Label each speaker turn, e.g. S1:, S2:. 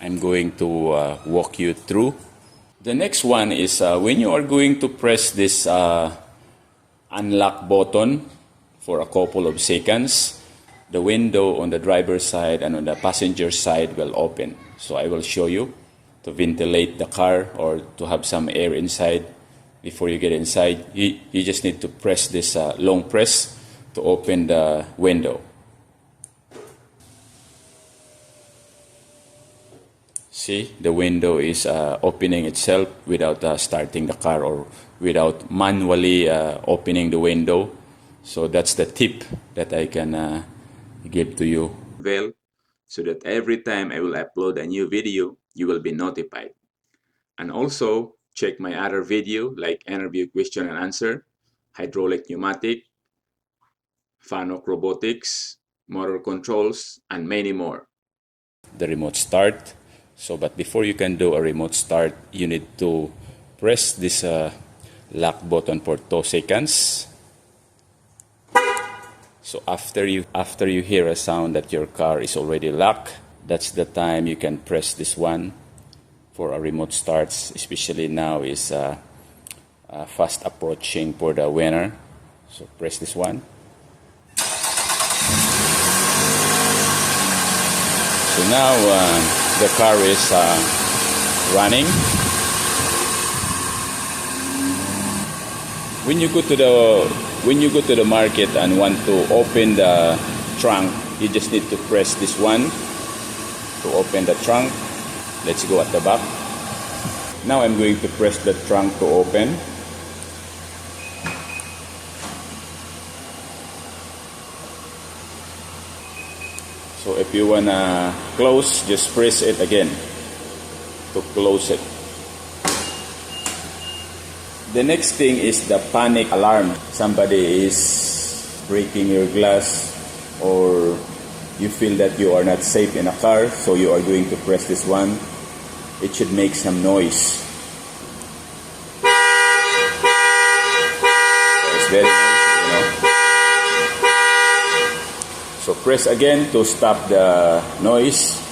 S1: I'm going to walk you through. The next one is when you are going to press this unlock button for a couple of seconds, the window on the driver's side and on the passenger side will open. So I will show you to ventilate the car or to have some air inside. Before you get inside, you just need to press this long press to open the window. See, the window is opening itself without starting the car or without manually opening the window. So that's the tip that I can give to you. Well, so that every time I will upload a new video, you will be notified. And also, check my other video like interview question and answer, hydraulic pneumatic, FANUC robotics, motor controls, and many more. The remote start. So, but before you can do a remote start, you need to press this lock button for 2 seconds. So after you hear a sound that your car is already locked, that's the time you can press this one for a remote starts. Especially now is fast approaching for the winter. So press this one. So now the car is running. When you go to the market and want to open the trunk, you just need to press this one to open the trunk. Let's go at the back. Now I'm going to press the trunk to open. So if you wanna close, just press it again to close it. The next thing is the panic alarm. Somebody is breaking your glass or you feel that you are not safe in a car, so you are going to press this one. It should make some noise. It's very noisy, you know. So press again to stop the noise.